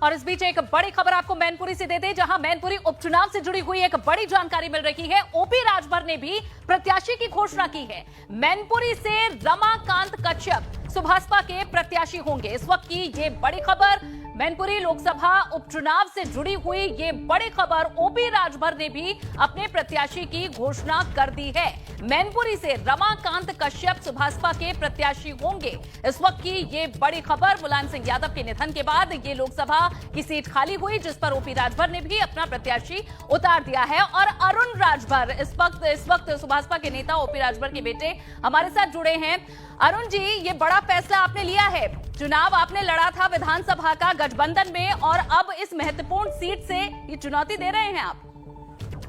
और इस बीच एक बड़ी खबर आपको मैनपुरी से दे दें, जहां मैनपुरी उपचुनाव से जुड़ी हुई एक बड़ी जानकारी मिल रही है। ओपी राजभर ने भी प्रत्याशी की घोषणा की है। मैनपुरी से रमाकांत कश्यप सुभासपा के प्रत्याशी होंगे। इस वक्त की ये बड़ी खबर, मैनपुरी लोकसभा उपचुनाव से जुड़ी हुई ये बड़ी खबर, ओपी राजभर ने भी अपने प्रत्याशी की घोषणा कर दी है। मैनपुरी से रमाकांत कश्यप सुभासपा के प्रत्याशी होंगे। इस वक्त की ये बड़ी खबर, मुलायम सिंह यादव के निधन के बाद ये लोकसभा की सीट खाली हुई, जिस पर ओपी राजभर ने भी अपना प्रत्याशी उतार दिया है। और अरुण राजभर इस वक्त सुभासपा के नेता ओपी राजभर के बेटे हमारे साथ जुड़े हैं। अरुण जी, ये बड़ा फैसला आपने लिया है। चुनाव आपने लड़ा था विधानसभा का गठबंधन में, और अब इस महत्वपूर्ण सीट से ये चुनौती दे रहे हैं आप।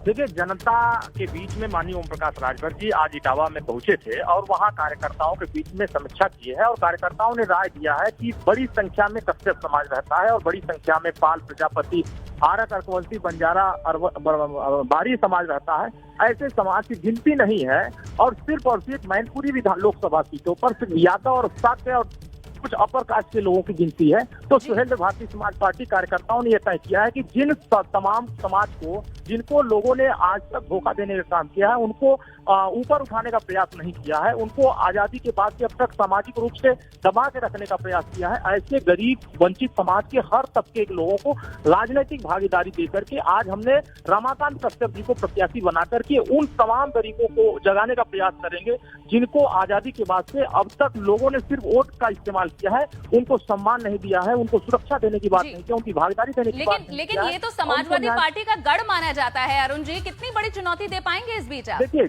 देखिए, जनता के बीच में माननीय ओम प्रकाश राजभर जी आज इटावा में पहुंचे थे और वहां कार्यकर्ताओं के बीच में समीक्षा की है। और कार्यकर्ताओं ने राय दिया है कि बड़ी संख्या में कश्यप समाज रहता है और बड़ी संख्या में पाल, प्रजापति, आरक, अर्कवंशी, बंजारा, बारी समाज रहता है। ऐसे समाज की गिनती नहीं है और सिर्फ मैनपुरी विधान लोकसभा सीटों पर सिर्फ यादव और साक्य और कुछ अपर कास्ट के लोगों की गिनती है। तो सुहेलदेव भारतीय समाज पार्टी कार्यकर्ताओं ने यह तय किया है कि जिन तमाम समाज को, जिनको लोगों ने आज तक धोखा देने का काम किया है, उनको ऊपर उठाने का प्रयास नहीं किया है, उनको आजादी के बाद से अब तक सामाजिक रूप से दबा के रखने का प्रयास किया है, ऐसे गरीब वंचित समाज के हर तबके के लोगों को राजनीतिक भागीदारी देकर के आज हमने रमाकांत कश्यप जी को प्रत्याशी बना करके उन तमाम गरीबों को जगाने का प्रयास करेंगे जिनको आजादी के बाद से अब तक लोगों ने सिर्फ वोट का इस्तेमाल किया है, उनको सम्मान नहीं दिया है, उनको सुरक्षा देने की बात नहीं की, उनकी भागीदारी देने की बात नहीं की। लेकिन ये तो समाजवादी पार्टी का गढ़ माना जाता है। अरुण जी, कितनी बड़ी चुनौती दे पाएंगे इस बीच आप? देखिए,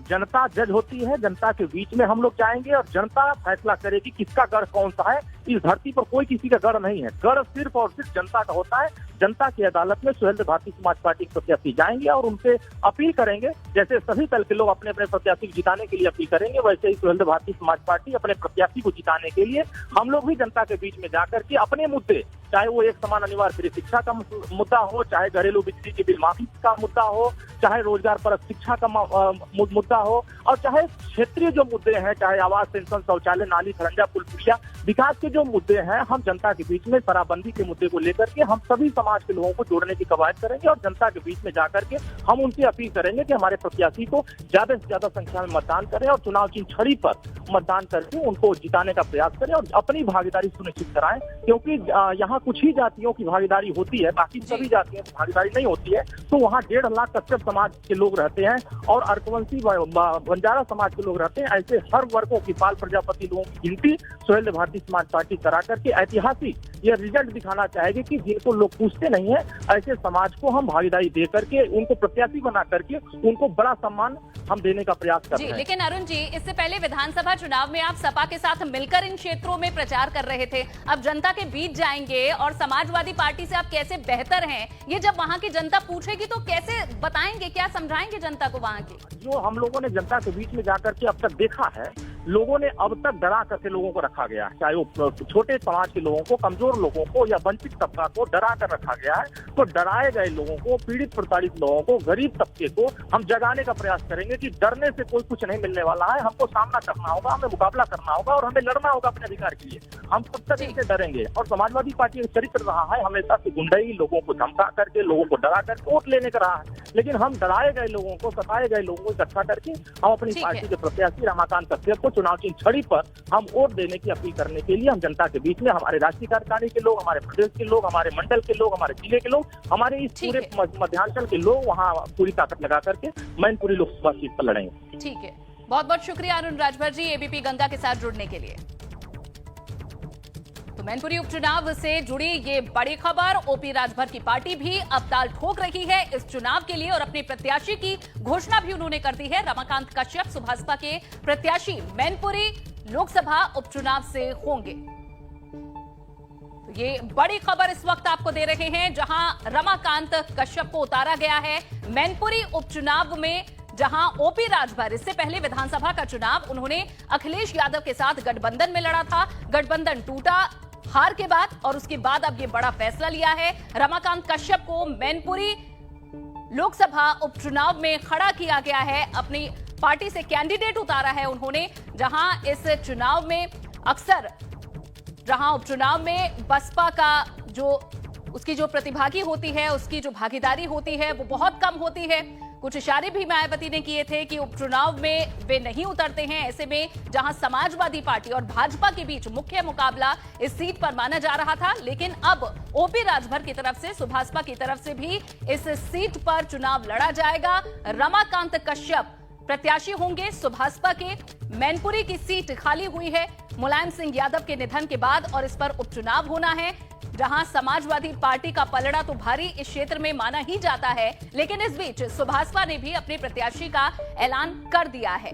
जनता जज होती है, जनता के बीच में हम लोग जाएंगे और जनता फैसला करेगी किसका गढ़ कौन सा है। इस धरती पर कोई किसी का गढ़ नहीं है, गढ़ सिर्फ और सिर्फ जनता का होता है। जनता की अदालत में सुहेलदेव भारतीय समाज पार्टी के प्रत्याशी जाएंगे और उनसे अपील करेंगे। जैसे सभी दल के लोग अपने अपने प्रत्याशी को जिताने के लिए अपील करेंगे, वैसे ही सुहेलदेव भारतीय समाज पार्टी अपने प्रत्याशी को जिताने के लिए हम लोग भी जनता के बीच में जाकर के अपने मुद्दे, चाहे वो एक समान अनिवार्य शिक्षा का मुद्दा हो, चाहे घरेलू बिजली के बिल माफी का मुद्दा हो, चाहे रोजगार परक शिक्षा का मुद्दा हो, और चाहे क्षेत्रीय जो मुद्दे हैं, चाहे आवास, पेंशन, शौचालय, नाली, खरंजा, पुल, पुलिया, विकास के जो मुद्दे हैं, हम जनता के बीच में शराबबंदी के मुद्दे को लेकर के हम सभी समाज के लोगों को जोड़ने की कवायद करेंगे और जनता के बीच में जाकर के हम उनसे अपील करेंगे कि हमारे प्रत्याशी को ज्यादा से ज्यादा संख्या में मतदान करें और चुनाव की छड़ी पर मतदान करके उनको जिताने का प्रयास करें और अपनी भागीदारी सुनिश्चित कराएं। क्योंकि यहाँ कुछ ही जातियों की भागीदारी होती है, बाकी सभी जातियों की भागीदारी नहीं होती है। तो वहाँ 1.5 लाख कश्यप समाज के लोग रहते हैं और अर्कवंशी, बंजारा समाज के लोग रहते हैं। ऐसे हर वर्गों की, पाल, प्रजापति लोगों की गिनती सुहेलदेव भारतीय समाज पार्टी करा करके ऐतिहासिक ये रिजल्ट दिखाना चाहेगी कि जिनको लोग पूछते नहीं है, ऐसे समाज को हम भागीदारी दे करके उनको प्रत्याशी बना करके उनको बड़ा सम्मान हम देने का प्रयास कर रहे हैं। लेकिन अरुण जी, इससे पहले विधानसभा चुनाव में आप सपा के साथ मिलकर इन क्षेत्रों में प्रचार कर रहे थे। अब जनता के बीच जाएंगे और समाजवादी पार्टी से आप कैसे बेहतर हैं, ये जब वहाँ की जनता पूछेगी तो कैसे बताएंगे, क्या समझाएंगे जनता को वहाँ की? जो हम लोगों ने जनता के बीच में जाकर के अब तक देखा है, लोगों ने अब तक डरा करके लोगों को रखा गया है, चाहे वो छोटे समाज के लोगों को, कमजोर लोगों को या वंचित तबका को डरा कर रखा गया है। तो डराए गए लोगों को, पीड़ित प्रताड़ित लोगों को, गरीब तबके को हम जगाने का प्रयास करेंगे कि डरने से कोई कुछ नहीं मिलने वाला है। हमको सामना करना होगा, हमें मुकाबला करना होगा और हमें लड़ना होगा अपने अधिकार के लिए। हम कब तक इनसे डरेंगे? और समाजवादी पार्टी का चरित्र रहा है हमेशा से गुंडाई, लोगों को धमका करके, लोगों को डरा करके वोट लेने का रहा है। लेकिन हम डराए गए लोगों को, सताए गए लोगों को इकट्ठा करके हम अपनी पार्टी के प्रत्याशी रमाकांत कश्यप को चुनाव की छड़ी पर हम वोट देने की अपील करने के लिए हम जनता के बीच में, हमारे राष्ट्रीय कार्यकारिणी के लोग, हमारे प्रदेश के लोग, हमारे मंडल के लोग, हमारे जिले के लोग, हमारे इस पूरे मध्यांचल के लोग वहाँ पूरी ताकत लगा करके मैनपुरी लोकसभा सीट पर लड़ेंगे। ठीक है, बहुत बहुत शुक्रिया अरुण राजभर जी, एबीपी गंगा के साथ जुड़ने के लिए। तो मैनपुरी उपचुनाव से जुड़ी ये बड़ी खबर, ओपी राजभर की पार्टी भी अब ताल ठोक रही है इस चुनाव के लिए और अपने प्रत्याशी की घोषणा भी उन्होंने कर दी है। रमाकांत कश्यप सुभासपा के प्रत्याशी मैनपुरी लोकसभा उपचुनाव से होंगे। तो ये बड़ी खबर इस वक्त आपको दे रहे हैं, जहां रमाकांत कश्यप को उतारा गया है मैनपुरी उपचुनाव में, जहां ओपी राजभर इससे पहले विधानसभा का चुनाव उन्होंने अखिलेश यादव के साथ गठबंधन में लड़ा था। गठबंधन टूटा हार के बाद और उसके बाद अब ये बड़ा फैसला लिया है। रमाकांत कश्यप को मैनपुरी लोकसभा उपचुनाव में खड़ा किया गया है, अपनी पार्टी से कैंडिडेट उतारा है उन्होंने। जहां इस चुनाव में अक्सर, जहां उपचुनाव में बसपा का जो उसकी जो प्रतिभागी होती है, उसकी जो भागीदारी होती है वो बहुत कम होती है। कुछ इशारे भी मायावती ने किए थे कि उपचुनाव में वे नहीं उतरते हैं। ऐसे में जहां समाजवादी पार्टी और भाजपा के बीच मुख्य मुकाबला इस सीट पर माना जा रहा था, लेकिन अब ओपी राजभर की तरफ से, सुभाषपा की तरफ से भी इस सीट पर चुनाव लड़ा जाएगा। रमाकांत कश्यप प्रत्याशी होंगे सुभाषपा के। मैनपुरी की सीट खाली हुई है मुलायम सिंह यादव के निधन के बाद और इस पर उपचुनाव होना है, जहां समाजवादी पार्टी का पलड़ा तो भारी इस क्षेत्र में माना ही जाता है, लेकिन इस बीच सुभाषपा ने भी अपने प्रत्याशी का ऐलान कर दिया है।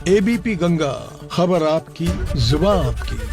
एबीपी गंगा, खबर आपकी, जुबान आपकी।